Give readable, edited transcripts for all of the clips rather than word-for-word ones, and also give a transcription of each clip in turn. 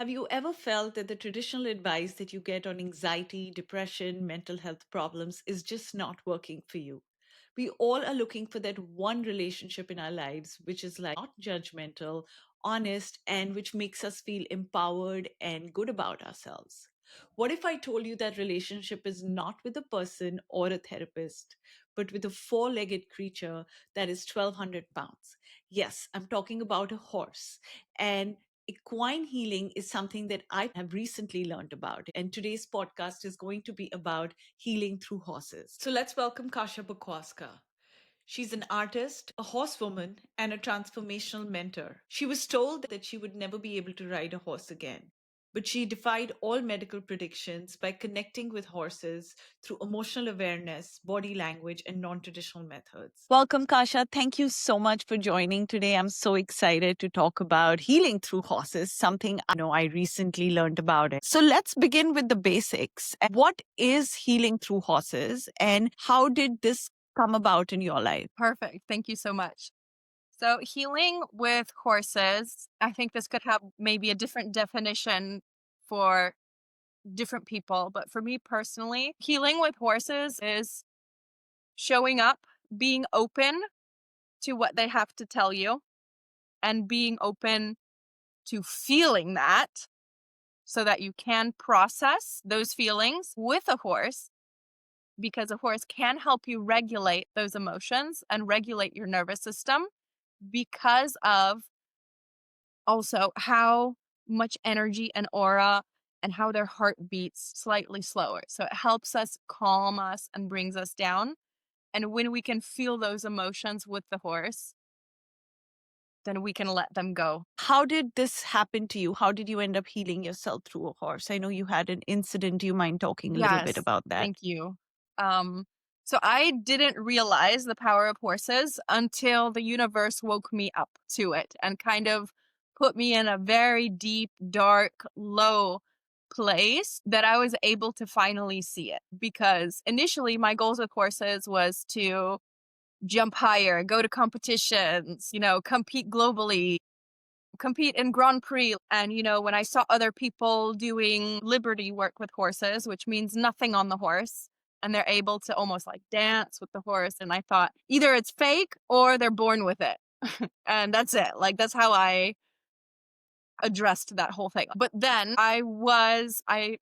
Have you ever felt that the traditional advice that you get on anxiety, depression, mental health problems is just not working for you? We all are looking for that one relationship in our lives which is like not judgmental, honest, and which makes us feel empowered and good about ourselves. What if I told you that relationship is not with a person or a therapist, but with a four legged creature that is 1,200 pounds? Yes, I'm talking about a horse. And equine healing is something that I have recently learned about. And today's podcast is going to be about healing through horses. So let's welcome Kasia Bukowska. She's an artist, a horsewoman, and a transformational mentor. She was told that she would never be able to ride a horse again. But she defied all medical predictions by connecting with horses through emotional awareness, body language, and non traditional methods. Welcome, Kasha. Thank you so much for joining today. I'm so excited to talk about healing through horses, something I know I recently learned about it. So let's begin with the basics. What is healing through horses, and how did this come about in your life? Perfect. Thank you so much. So, healing with horses, I think this could have maybe a different definition for different people. But for me personally, healing with horses is showing up, being open to what they have to tell you, and being open to feeling that so that you can process those feelings with a horse, because a horse can help you regulate those emotions and regulate your nervous system because of also how much energy and aura and how their heart beats slightly slower. So it helps us calm us and brings us down. And when we can feel those emotions with the horse, then we can let them go. How did this happen to you? How did you end up healing yourself through a horse? I know you had an incident. Do you mind talking a little bit Yes, about that? thank you. Um, so I didn't realize the power of horses until the universe woke me up to it and kind of put me in a very deep, dark, low place that I was able to finally see it. Because initially, my goals with horses was to jump higher, go to competitions, compete globally, compete in Grand Prix. And, when I saw other people doing liberty work with horses, which means nothing on the horse, and they're able to almost like dance with the horse. And I thought either it's fake or they're born with it. And that's it. Like, that's how I addressed that whole thing. But then I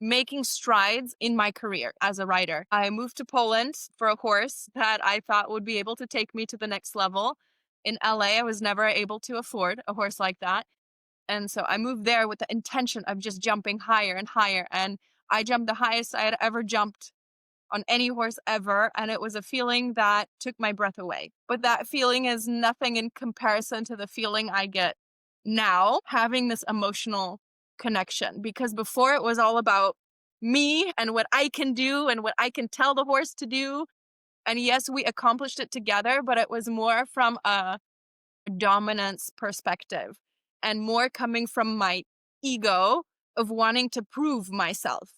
making strides in my career as a writer. I moved to Poland for a course that I thought would be able to take me to the next level. In LA, I was never able to afford a horse like that. And so I moved there with the intention of just jumping higher and higher. And I jumped the highest I had ever jumped on any horse ever. And it was a feeling that took my breath away. But that feeling is nothing in comparison to the feeling I get now having this emotional connection. Because before it was all about me and what I can do and what I can tell the horse to do. And yes, we accomplished it together, but it was more from a dominance perspective and more coming from my ego of wanting to prove myself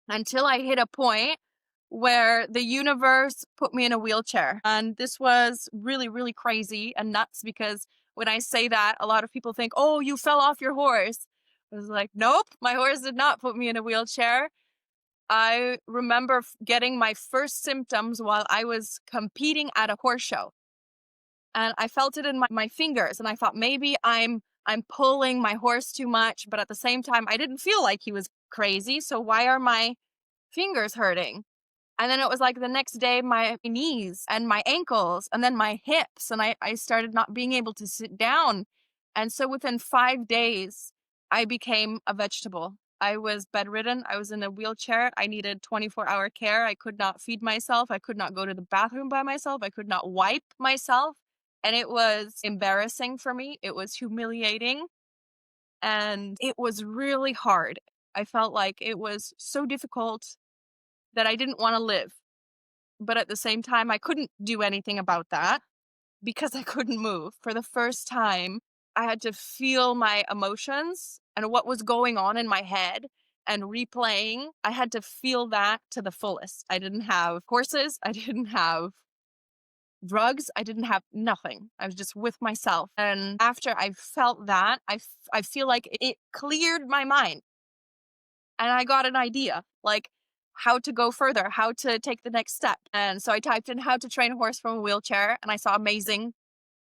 until I hit a point where the universe put me in a wheelchair. And this was really, really crazy and nuts because when I say that, a lot of people think, oh, you fell off your horse. I was like, nope, my horse did not put me in a wheelchair. I remember getting my first symptoms while I was competing at a horse show. And I felt it in my fingers. And I thought maybe I'm pulling my horse too much. But at the same time, I didn't feel like he was crazy. So why are my fingers hurting? And then it was like the next day, my knees and my ankles and then my hips. And I started not being able to sit down. And so within 5 days, I became a vegetable. I was bedridden. I was in a wheelchair. I needed 24-hour care. I could not feed myself. I could not go to the bathroom by myself. I could not wipe myself. And it was embarrassing for me. It was humiliating. And it was really hard. I felt like it was so difficult that I didn't want to live. But at the same time, I couldn't do anything about that because I couldn't move. For the first time, I had to feel my emotions and what was going on in my head and replaying. I had to feel that to the fullest. I didn't have horses. I didn't have drugs. I didn't have nothing. I was just with myself. And after I felt that, I feel like it cleared my mind and I got an idea like how to go further, how to take the next step. And so I typed in how to train a horse from a wheelchair and I saw amazing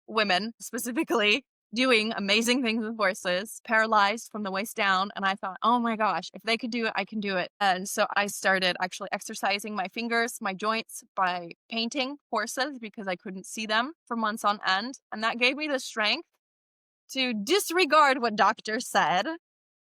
women specifically doing amazing things with horses, paralyzed from the waist down. And I thought, oh my gosh, if they could do it, I can do it. And so I started actually exercising my fingers, my joints by painting horses because I couldn't see them for months on end. And that gave me the strength to disregard what doctors said,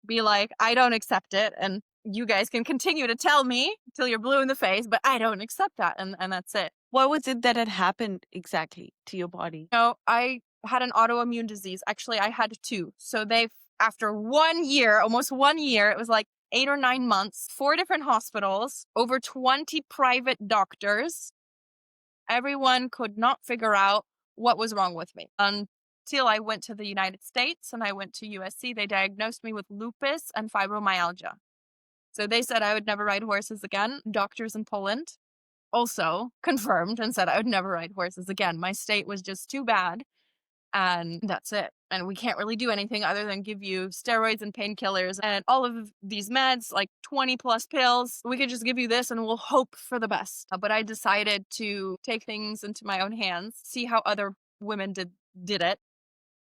be like, I don't accept it. And you guys can continue to tell me till you're blue in the face, but I don't accept that. And that's it. What was it that had happened exactly to your body? No, I had an autoimmune disease. Actually, I had two. So after 1 year, almost 1 year, it was like 8 or 9 months, 4 different hospitals, over 20 private doctors. Everyone could not figure out what was wrong with me until I went to the United States and I went to USC. They diagnosed me with lupus and fibromyalgia. So they said I would never ride horses again. Doctors in Poland also confirmed and said I would never ride horses again. My state was just too bad. And that's it. And we can't really do anything other than give you steroids and painkillers and all of these meds, like 20 plus pills. We could just give you this and we'll hope for the best. But I decided to take things into my own hands, see how other women did it,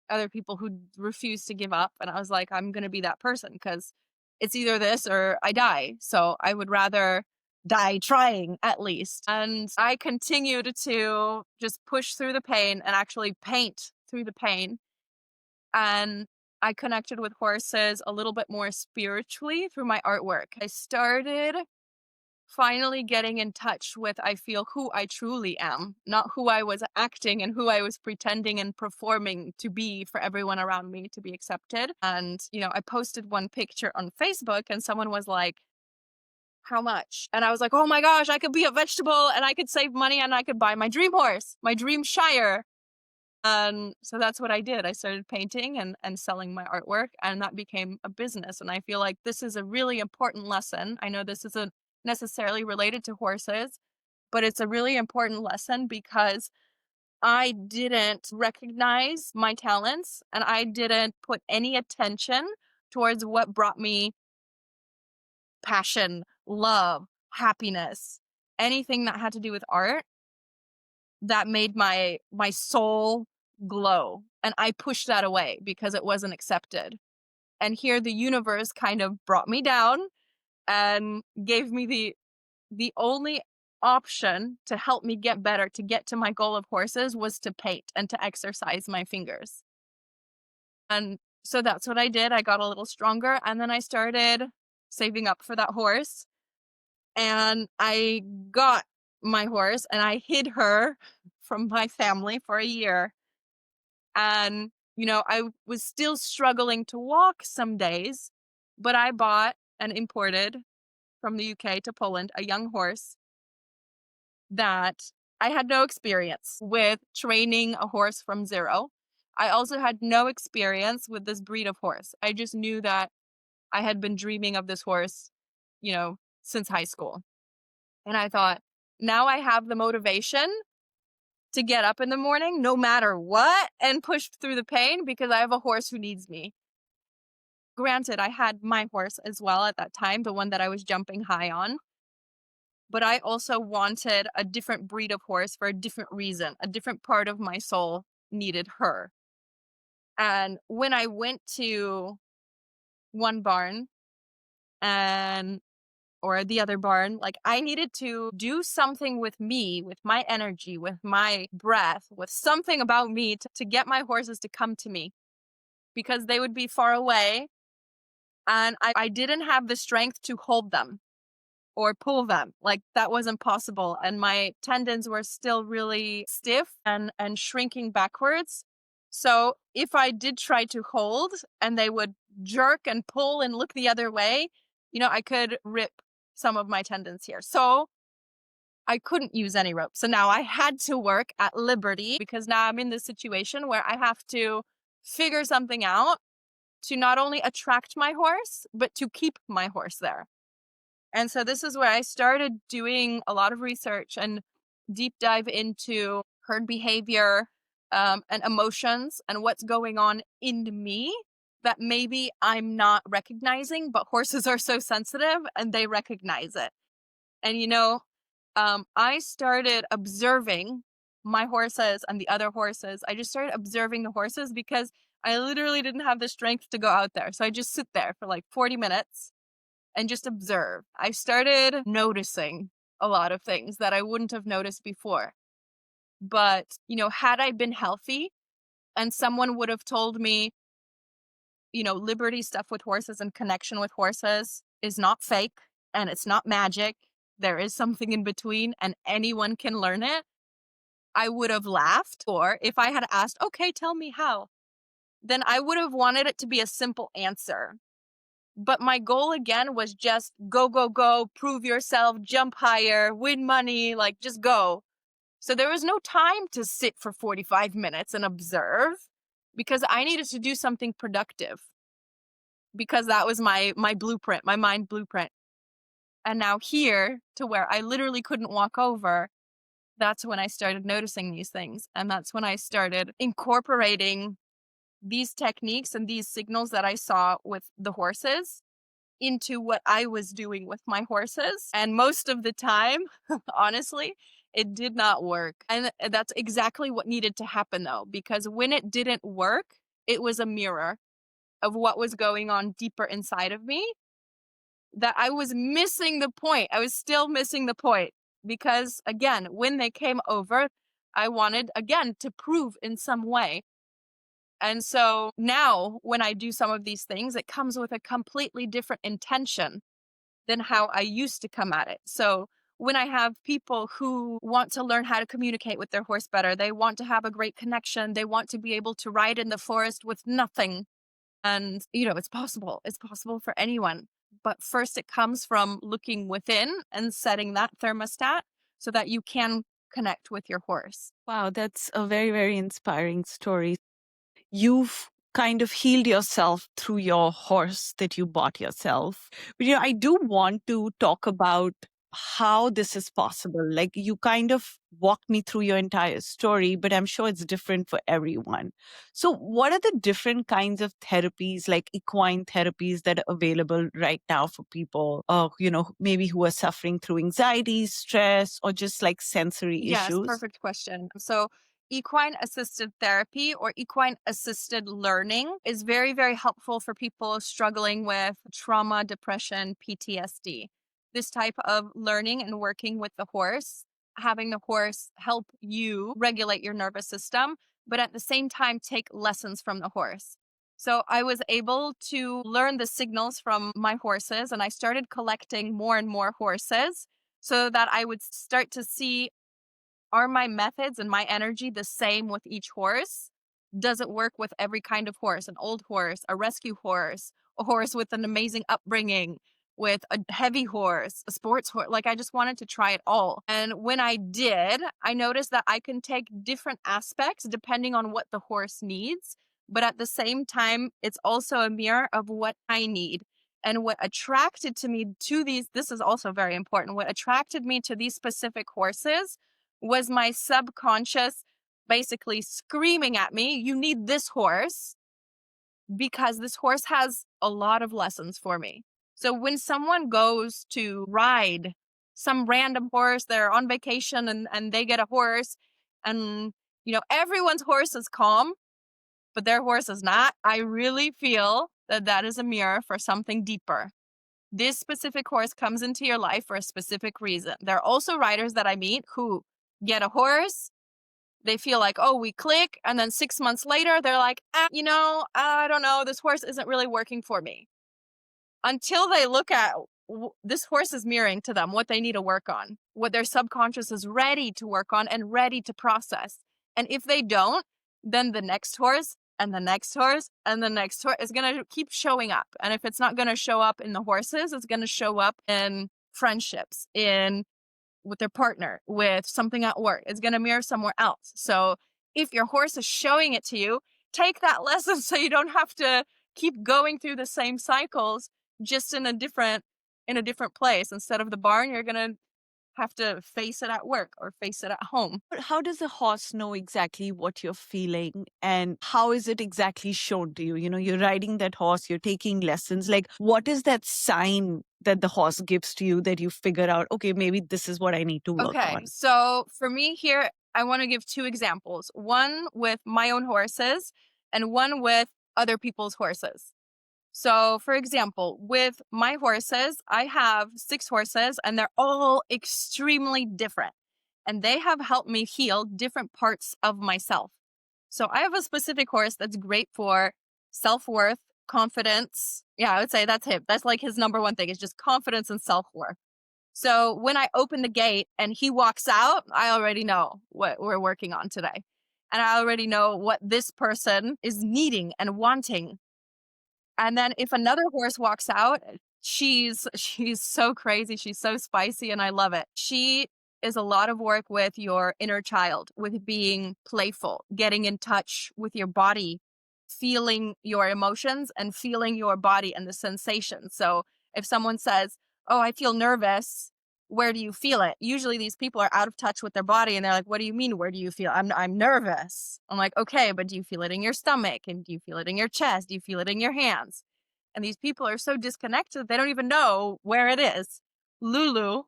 other people who refused to give up. And I was like, I'm going to be that person because it's either this or I die. So I would rather die trying at least. And I continued to just push through the pain and actually paint through the pain. And I connected with horses a little bit more spiritually through my artwork. I started finally getting in touch with, I feel, who I truly am, not who I was acting and who I was pretending and performing to be for everyone around me to be accepted. And, I posted one picture on Facebook and someone was like, how much? And I was like, oh my gosh, I could be a vegetable and I could save money and I could buy my dream horse, my dream shire. And so that's what I did. I started painting and selling my artwork, and that became a business. And I feel like this is a really important lesson. I know this isn't necessarily related to horses, but it's a really important lesson because I didn't recognize my talents and I didn't put any attention towards what brought me passion, love, happiness, anything that had to do with art that made my soul glow. And I pushed that away because it wasn't accepted. And here the universe kind of brought me down and gave me the only option to help me get better, to get to my goal of horses, was to paint and to exercise my fingers. And so that's what I did. I got a little stronger and then I started saving up for that horse. And I got my horse and I hid her from my family for a year. And, I was still struggling to walk some days, but I bought and imported from the UK to Poland a young horse that I had no experience with training a horse from zero. I also had no experience with this breed of horse. I just knew that I had been dreaming of this horse, since high school. And I thought, now I have the motivation to get up in the morning, no matter what, and push through the pain because I have a horse who needs me. Granted, I had my horse as well at that time, the one that I was jumping high on. But I also wanted a different breed of horse for a different reason. A different part of my soul needed her. And when I went to one barn and or the other barn, like I needed to do something with me, with my energy, with my breath, with something about me to get my horses to come to me because they would be far away and I didn't have the strength to hold them or pull them. Like that wasn't possible. And my tendons were still really stiff and shrinking backwards. So if I did try to hold and they would jerk and pull and look the other way, I could rip some of my tendons here. So I couldn't use any rope. So now I had to work at liberty because now I'm in this situation where I have to figure something out to not only attract my horse, but to keep my horse there. And so this is where I started doing a lot of research and deep dive into herd behavior, and emotions and what's going on in me that maybe I'm not recognizing, but horses are so sensitive and they recognize it. And I started observing my horses and the other horses. I just started observing the horses because I literally didn't have the strength to go out there. So I just sit there for like 40 minutes and just observe. I started noticing a lot of things that I wouldn't have noticed before. But, had I been healthy and someone would have told me, liberty stuff with horses and connection with horses is not fake and it's not magic. There is something in between and anyone can learn it. I would have laughed. Or if I had asked, okay, tell me how, then I would have wanted it to be a simple answer. But my goal again was just go, go, go, prove yourself, jump higher, win money, like just go. So there was no time to sit for 45 minutes and observe because I needed to do something productive because that was my blueprint, my mind blueprint. And now here to where I literally couldn't walk over, that's when I started noticing these things. And that's when I started incorporating these techniques and these signals that I saw with the horses into what I was doing with my horses. And most of the time, honestly, it did not work. And that's exactly what needed to happen though, because when it didn't work, it was a mirror of what was going on deeper inside of me that I was missing the point. I was still missing the point because again, when they came over, I wanted again to prove in some way. And so now when I do some of these things, it comes with a completely different intention than how I used to come at it. So when I have people who want to learn how to communicate with their horse better, they want to have a great connection, they want to be able to ride in the forest with nothing. And, it's possible. It's possible for anyone. But first, it comes from looking within and setting that thermostat so that you can connect with your horse. Wow, that's a very, very inspiring story. You've kind of healed yourself through your horse that you bought yourself. But I do want to talk about how this is possible. Like you kind of walked me through your entire story, but I'm sure it's different for everyone. So what are the different kinds of therapies, like equine therapies that are available right now for people, maybe who are suffering through anxiety, stress, or just like sensory Yes, issues? perfect question. So, equine assisted therapy or equine assisted learning is very, very helpful for people struggling with trauma, depression, PTSD. This type of learning and working with the horse, having the horse help you regulate your nervous system, but at the same time, take lessons from the horse. So, I was able to learn the signals from my horses, and I started collecting more and more horses so that I would start to see, are my methods and my energy the same with each horse? Does it work with every kind of horse? An old horse, a rescue horse, a horse with an amazing upbringing, with a heavy horse, a sports horse. Like I just wanted to try it all. And when I did, I noticed that I can take different aspects depending on what the horse needs. But at the same time, it's also a mirror of what I need. And what attracted to me to these, this is also very important. What attracted me to these specific horses was my subconscious basically screaming at me, you need this horse because this horse has a lot of lessons for me. So when someone goes to ride some random horse, they're on vacation and they get a horse and everyone's horse is calm, but their horse is not. I really feel that that is a mirror for something deeper. This specific horse comes into your life for a specific reason. There are also riders that I meet who get a horse. They feel like, oh, we click. And then 6 months later, they're like, I don't know. This horse isn't really working for me. Until they look at this horse is mirroring to them what they need to work on, what their subconscious is ready to work on and ready to process. And if they don't, then the next horse and the next horse and the next horse is going to keep showing up. And if it's not going to show up in the horses, it's going to show up in friendships, in with their partner, with something at work. It's going to mirror somewhere else. So if your horse is showing it to you, take that lesson so you don't have to keep going through the same cycles just in a different place. Instead of the barn, you're going to have to face it at work or face it at home. But how does a horse know exactly what you're feeling and how is it exactly shown to you? You know, you're riding that horse, you're taking lessons. Like, what is that sign that the horse gives to you that you figure out, okay, maybe this is what I need to work Okay, on? so for me here, I want to give two examples, one with my own horses and one with other people's horses. So, for example, with my horses, I have 6 horses and they're all extremely different. And they have helped me heal different parts of myself. So, I have a specific horse that's great for self worth, confidence. Yeah, I would say that's him. That's like his number one thing is just confidence and self worth. So, when I open the gate and he walks out, I already know what we're working on today. And I already know what this person is needing and wanting, and then if another horse walks out, she's so crazy, she's so spicy, and I love it. She is a lot of work with your inner child, with being playful, getting in touch with your body, feeling your emotions and feeling your body and the sensation. So if someone says, "Oh, I feel nervous," where do you feel it? Usually these people are out of touch with their body and they're like, "What do you mean? Where do you feel?" I'm nervous. I'm like, "Okay, but do you feel it in your stomach? And do you feel it in your chest? Do you feel it in your hands?" And these people are so disconnected, they don't even know where it is. Lulu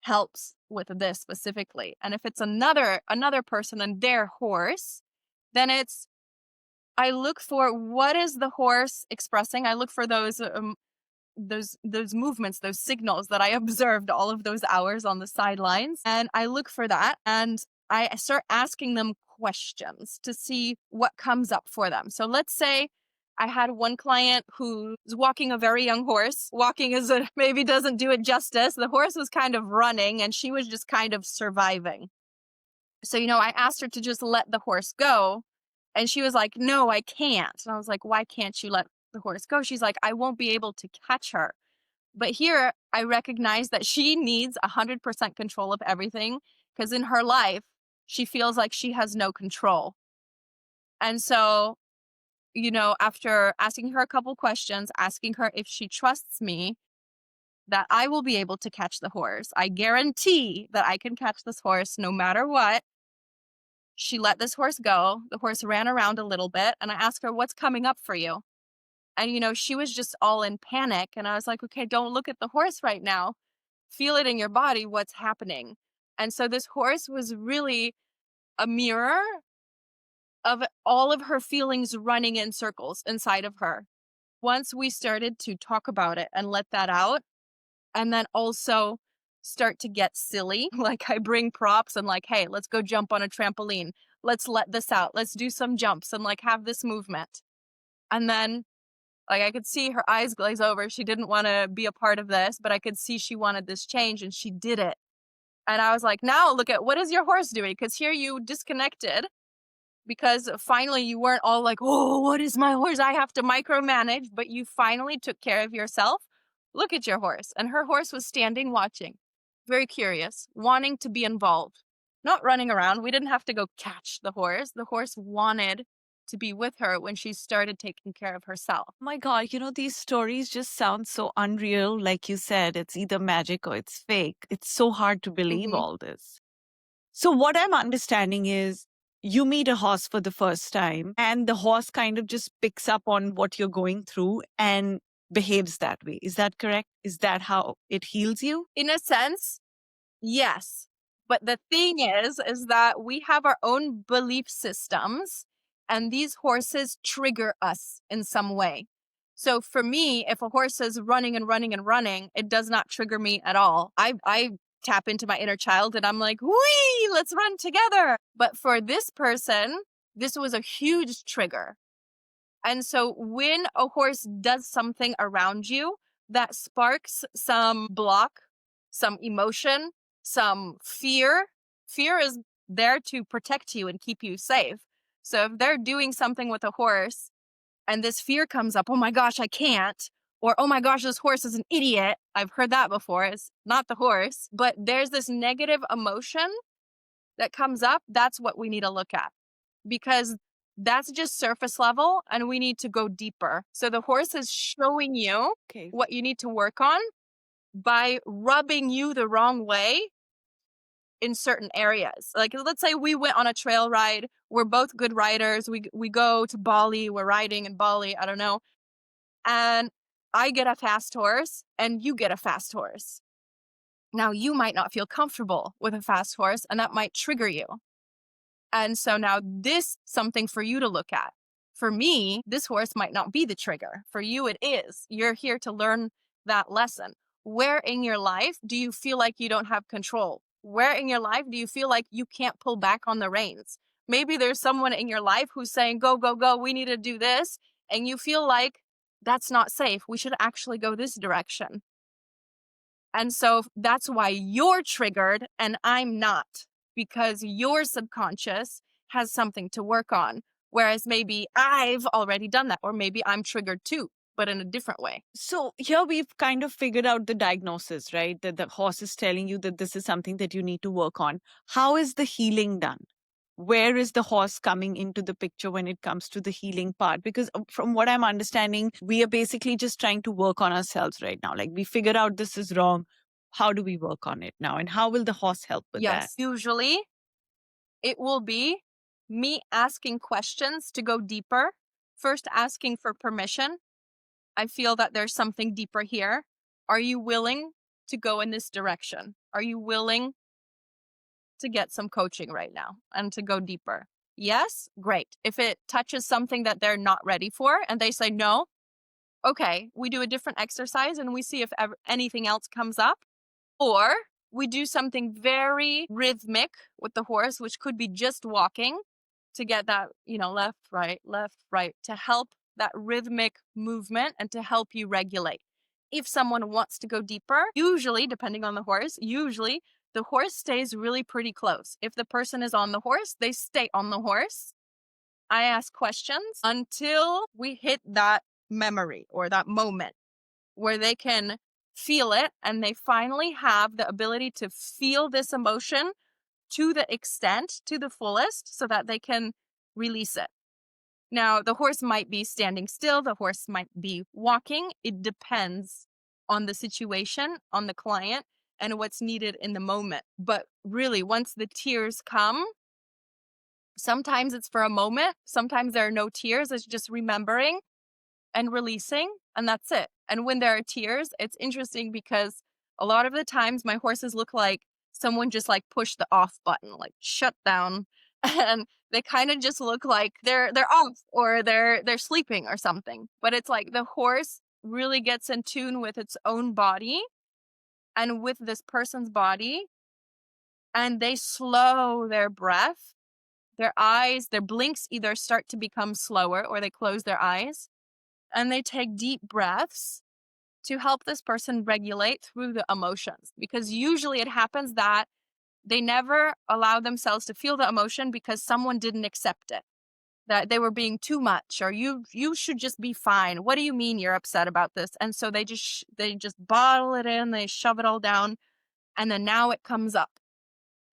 helps with this specifically. And if it's another person and their horse, then it's I look for what is the horse expressing. I look for those movements, those signals that I observed all of those hours on the sidelines. And I look for that and I start asking them questions to see what comes up for them. So let's say I had one client who's walking a very young horse. Walking is maybe doesn't do it justice. The horse was kind of running and she was just kind of surviving. So, I asked her to just let the horse go. And she was like, "No, I can't." And I was like, "Why can't you let the horse go?" She's like, "I won't be able to catch her." But here I recognize that she needs 100% control of everything because in her life, she feels like she has no control. And so, after asking her a couple questions, asking her if she trusts me, that I will be able to catch the horse. I guarantee that I can catch this horse no matter what. She let this horse go. The horse ran around a little bit, and I asked her, "What's coming up for you?" And, she was just all in panic. And I was like, "Okay, don't look at the horse right now. Feel it in your body, what's happening." And so this horse was really a mirror of all of her feelings running in circles inside of her. Once we started to talk about it and let that out, and then also start to get silly, like I bring props and like, "Hey, let's go jump on a trampoline. Let's let this out. Let's do some jumps and like have this movement." And then like I could see her eyes glaze over. She didn't want to be a part of this, but I could see she wanted this change and she did it. And I was like, "Now look at what is your horse doing?" Because here you disconnected because finally you weren't all like, "Oh, what is my horse? I have to micromanage." But you finally took care of yourself. Look at your horse. And her horse was standing watching, very curious, wanting to be involved, not running around. We didn't have to go catch the horse. The horse wanted to be with her when she started taking care of herself. My God, these stories just sound so unreal. Like you said, it's either magic or it's fake. It's so hard to believe Hmm. all this. So, what I'm understanding is you meet a horse for the first time, and the horse kind of just picks up on what you're going through and behaves that way. Is that correct? Is that how it heals you? In a sense, yes. But the thing is that we have our own belief systems and these horses trigger us in some way. So for me, if a horse is running and running and running, it does not trigger me at all. I tap into my inner child and I'm like, "Wee, let's run together." But for this person, this was a huge trigger. And so when a horse does something around you that sparks some block, some emotion, some fear, fear is there to protect you and keep you safe. So if they're doing something with a horse and this fear comes up, "Oh my gosh, I can't," or "Oh my gosh, this horse is an idiot." I've heard that before. It's not the horse, but there's this negative emotion that comes up. That's what we need to look at because that's just surface level and we need to go deeper. So the horse is showing you Okay. what you need to work on by rubbing you the wrong way in certain areas. Like, let's say we went on a trail ride. We're both good riders. We go to Bali. We're riding in Bali. I don't know. And I get a fast horse and you get a fast horse. Now you might not feel comfortable with a fast horse and that might trigger you. And so now this something for you to look at. For me, this horse might not be the trigger. For you, it is. You're here to learn that lesson. Where in your life do you feel like you don't have control? Where in your life do you feel like you can't pull back on the reins? Maybe there's someone in your life who's saying, go, go, go, we need to do this. And you feel like that's not safe. We should actually go this direction. And so that's why you're triggered and I'm not, because your subconscious has something to work on. Whereas maybe I've already done that, or maybe I'm triggered too, but in a different way. So here we've kind of figured out the diagnosis, right? That the horse is telling you that this is something that you need to work on. How is the healing done? Where is the horse coming into the picture when it comes to the healing part? Because from what I'm understanding, we are basically just trying to work on ourselves right now. Like we figured out this is wrong. How do we work on it now? And how will the horse help with that? Yes, usually it will be me asking questions to go deeper. First, asking for permission. I feel that there's something deeper here. Are you willing to go in this direction? Are you willing to get some coaching right now and to go deeper? Yes, great. If it touches something that they're not ready for and they say no, okay, we do a different exercise and we see if anything else comes up. Or we do something very rhythmic with the horse, which could be just walking to get that, left, right, to help that rhythmic movement and to help you regulate. If someone wants to go deeper, usually, depending on the horse, usually the horse stays really pretty close. If the person is on the horse, they stay on the horse. I ask questions until we hit that memory or that moment where they can feel it and they finally have the ability to feel this emotion to the extent, to the fullest, so that they can release it. Now, the horse might be standing still, the horse might be walking. It depends on the situation, on the client, and what's needed in the moment. But really, once the tears come, sometimes it's for a moment, sometimes there are no tears, it's just remembering and releasing, and that's it. And when there are tears, it's interesting because a lot of the times my horses look like someone just like pushed the off button, like shut down, and they kind of just look like they're off or they're sleeping or something. But it's like the horse really gets in tune with its own body and with this person's body, and they slow their breath. Their eyes, their blinks either start to become slower or they close their eyes and they take deep breaths to help this person regulate through the emotions. Because usually it happens that they never allow themselves to feel the emotion because someone didn't accept it. That they were being too much, or you should just be fine. What do you mean you're upset about this? And so they just bottle it in, they shove it all down, and then now it comes up.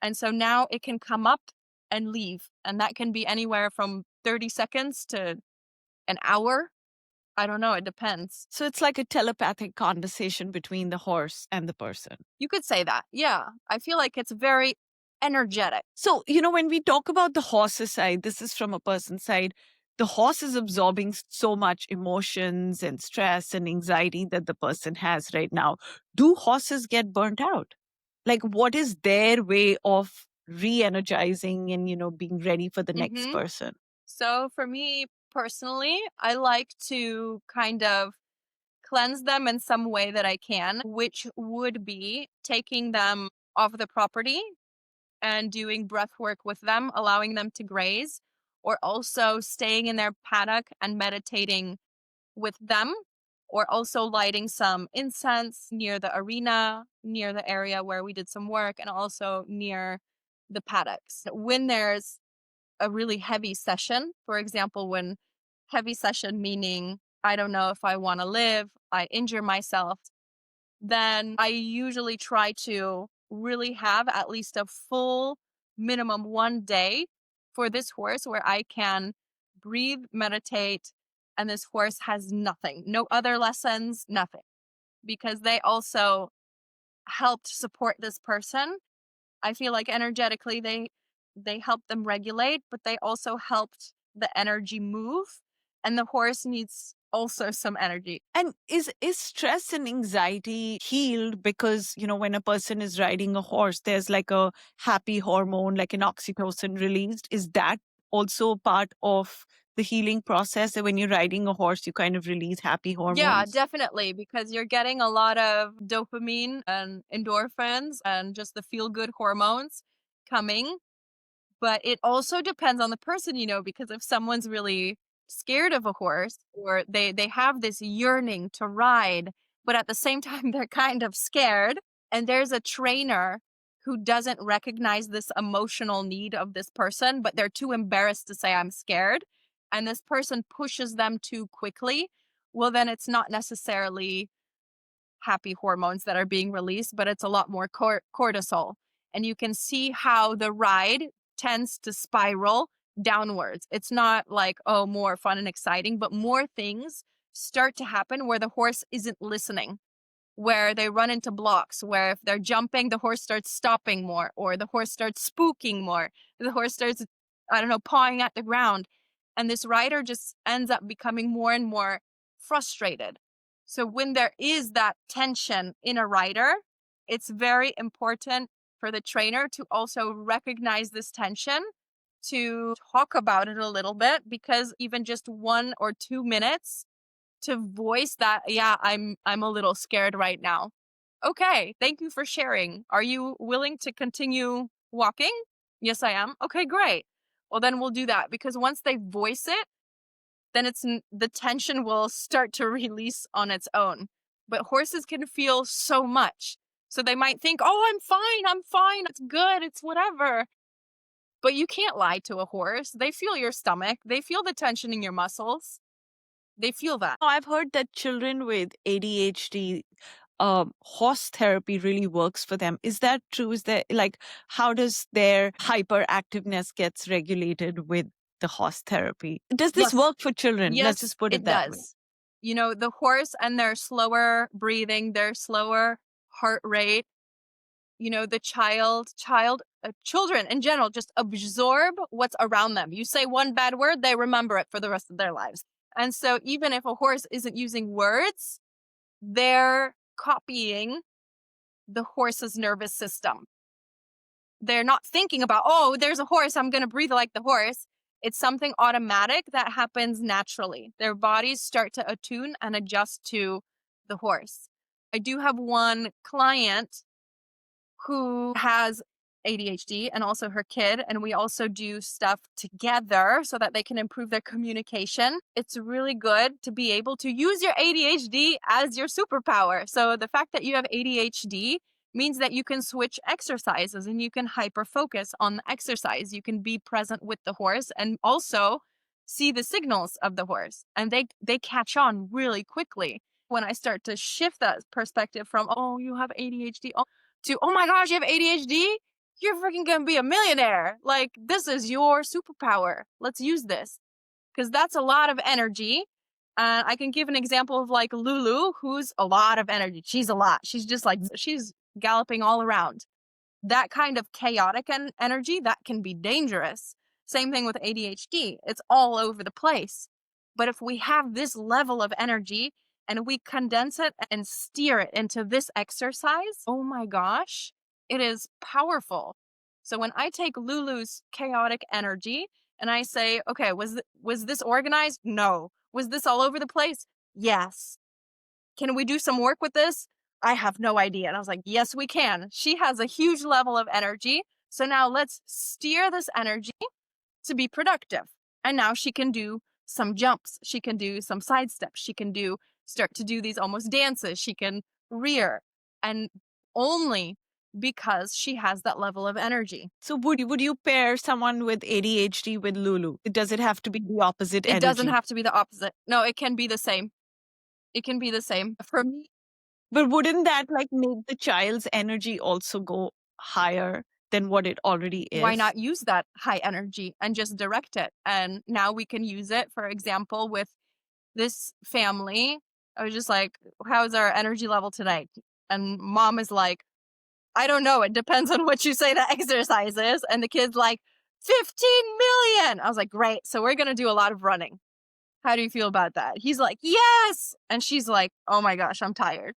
And so now it can come up and leave. And that can be anywhere from 30 seconds to an hour. I don't know, it depends. So it's like a telepathic conversation between the horse and the person. You could say that. Yeah. I feel like it's very energetic. So, when we talk about the horse's side, this is from a person's side. The horse is absorbing so much emotions and stress and anxiety that the person has right now. Do horses get burnt out? Like, what is their way of re energizing and, being ready for the next Mhm. person? So for me personally, I like to kind of cleanse them in some way that I can, which would be taking them off the property and doing breath work with them, allowing them to graze, or also staying in their paddock and meditating with them, or also lighting some incense near the arena, near the area where we did some work, and also near the paddocks. When there's a really heavy session, for example, when heavy session meaning I don't know if I want to live, I injure myself, then I usually try to really have at least a full minimum 1 day for this horse where I can breathe, meditate, and this horse has nothing, no other lessons, nothing, because they also helped support this person I feel like energetically they help them regulate, but they also helped the energy move, and the horse needs also some energy. And is stress and anxiety healed because, when a person is riding a horse, there's like a happy hormone, like an oxytocin released? Is that also part of the healing process, that when you're riding a horse, you kind of release happy Yeah, hormones? definitely, because you're getting a lot of dopamine and endorphins and just the feel good hormones coming. But it also depends on the person, because if someone's really scared of a horse or they have this yearning to ride, but at the same time they're kind of scared, and there's a trainer who doesn't recognize this emotional need of this person, but they're too embarrassed to say I'm scared, and this person pushes them too quickly, well then it's not necessarily happy hormones that are being released, but it's a lot more cortisol. And you can see how the ride tends to spiral downwards. It's not like, oh, more fun and exciting, but more things start to happen where the horse isn't listening, where they run into blocks, where if they're jumping, the horse starts stopping more, or the horse starts spooking more, the horse starts, I don't know, pawing at the ground. And this rider just ends up becoming more and more frustrated. So when there is that tension in a rider, it's very important for the trainer to also recognize this tension, to talk about it a little bit, because even just 1 or 2 minutes to voice that, yeah, I'm a little scared right now. Okay, thank you for sharing. Are you willing to continue walking? Yes, I am. Okay, great. Well, then we'll do that, because once they voice it, then the tension will start to release on its own. But horses can feel so much. So they might think, "Oh, I'm fine. It's good. It's whatever." But you can't lie to a horse. They feel your stomach. They feel the tension in your muscles. They feel that. I've heard that children with ADHD, horse therapy really works for them. Is that true? Is that like, how does their hyperactiveness gets regulated with the horse therapy? Does this Yes. work for children? Let's Yes, just put it it that way. does. The horse and their slower breathing, their slower heart rate, the children in general just absorb what's around them. You say one bad word, they remember it for the rest of their lives. And so even if a horse isn't using words, they're copying the horse's nervous system. They're not thinking about, oh, there's a horse, I'm going to breathe like the horse. It's something automatic that happens naturally. Their bodies start to attune and adjust to the horse. I do have one client who has ADHD and also her kid, and we also do stuff together so that they can improve their communication. It's really good to be able to use your ADHD as your superpower. So the fact that you have ADHD means that you can switch exercises and you can hyper focus on the exercise. You can be present with the horse and also see the signals of the horse, and they catch on really quickly. When I start to shift that perspective from, oh, you have ADHD, to, oh my gosh, you have ADHD? You're freaking gonna be a millionaire. Like, this is your superpower. Let's use this. Because that's a lot of energy. And I can give an example of like Lulu, who's a lot of energy. She's a lot. She's just like, she's galloping all around. That kind of chaotic energy, that can be dangerous. Same thing with ADHD. It's all over the place. But if we have this level of energy and we condense it and steer it into this exercise, oh my gosh, it is powerful. So when I take Lulu's chaotic energy and I say, okay, was this organized? No. Was this all over the place? Yes. Can we do some work with this? I have no idea. And I was like, yes, we can. She has a huge level of energy. So now let's steer this energy to be productive. And now she can do some jumps. She can do some side steps. She can start to do these almost dances. She can rear. And only because she has that level of energy. So would you pair someone with ADHD with Lulu? Does it have to be the opposite It doesn't energy? have to be the opposite. No, it can be the same. It can be the same. For me, But wouldn't that like make the child's energy also go higher than what it already why is? not use that high energy and just direct it? And now we can use it, for example, with this family. I was just like, how's our energy level tonight? And mom is like, I don't know. It depends on what you say the exercise is. And the kid's like, 15 million. I was like, great. So we're going to do a lot of running. How do you feel about that? He's like, yes. And she's like, oh my gosh, I'm tired.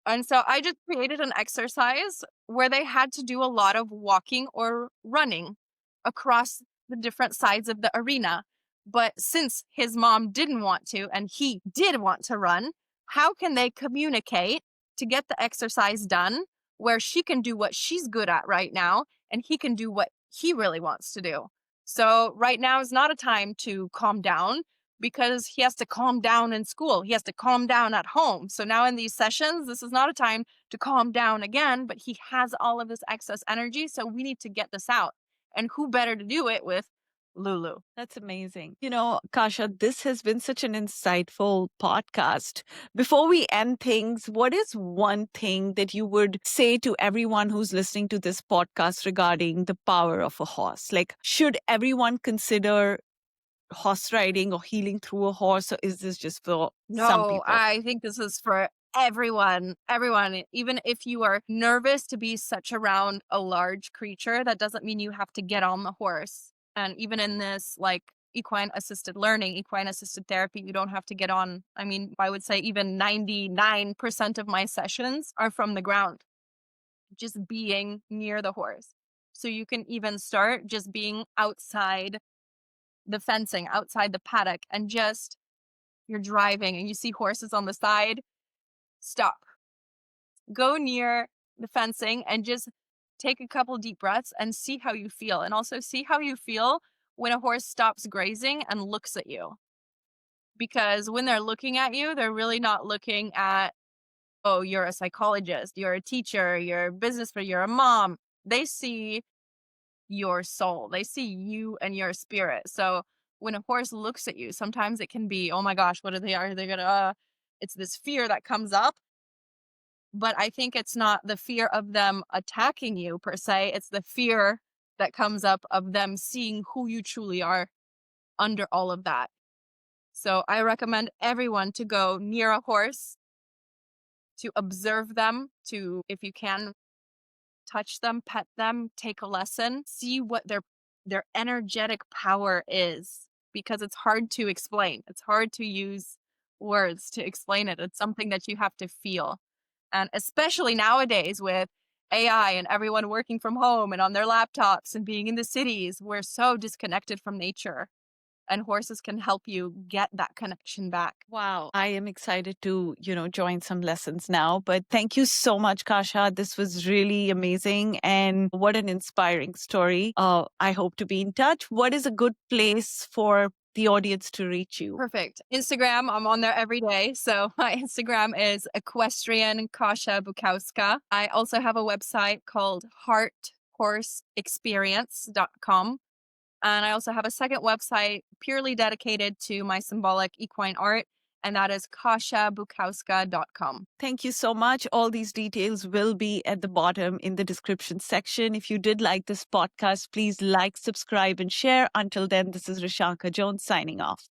And so I just created an exercise where they had to do a lot of walking or running across the different sides of the arena. But since his mom didn't want to and he did want to run, how can they communicate to get the exercise done where she can do what she's good at right now and he can do what he really wants to do? So, right now is not a time to calm down because he has to calm down in school. He has to calm down at home. So now in these sessions, this is not a time to calm down again, but he has all of this excess energy. So we need to get this out. And who better to do it with Lulu? That's amazing. Kasha, this has been such an insightful podcast. Before we end things, what is one thing that you would say to everyone who's listening to this podcast regarding the power of a horse? Like, should everyone consider horse riding or healing through a horse, or is this just for some No, people? I think this is for everyone. Everyone, even if you are nervous to be such around a large creature, that doesn't mean you have to get on the horse. And even in this, like, equine assisted learning, equine assisted therapy, you don't have to get on. I mean, I would say even 99% of my sessions are from the ground, just being near the horse. So you can even start just being outside the fencing, outside the paddock, and just you're driving and you see horses on the side, stop. Go near the fencing and just take a couple deep breaths and see how you feel. And also see how you feel when a horse stops grazing and looks at you. Because when they're looking at you, they're really not looking at, oh, you're a psychologist, you're a teacher, you're a businessman, you're a mom. They see your soul, they see you and your spirit. So when a horse looks at you, sometimes it can be, oh my gosh, what are they? Are they gonna, it's this fear that comes up. But I think it's not the fear of them attacking you per se, it's the fear that comes up of them seeing who you truly are under all of that. So I recommend everyone to go near a horse, to observe them, to, if you can, touch them, pet them, take a lesson, see what their energetic power is because it's hard to explain. It's hard to use words to explain it. It's something that you have to feel. And especially nowadays with AI and everyone working from home and on their laptops and being in the cities, we're so disconnected from nature. And horses can help you get that connection back. Wow. I am excited to, join some lessons now. But thank you so much, Kasha. This was really amazing. And what an inspiring story. I hope to be in touch. What is a good place for the audience to reach you? Perfect. Instagram, I'm on there every day. So my Instagram is equestrian Kasia Bukowska. I also have a website called hearthorseexperience.com. And I also have a second website purely dedicated to my symbolic equine art, and that is kasiabukowska.com. Thank you so much. All these details will be at the bottom in the description section. If you did like this podcast, please like, subscribe, and share. Until then, this is Rishanka Jones signing off.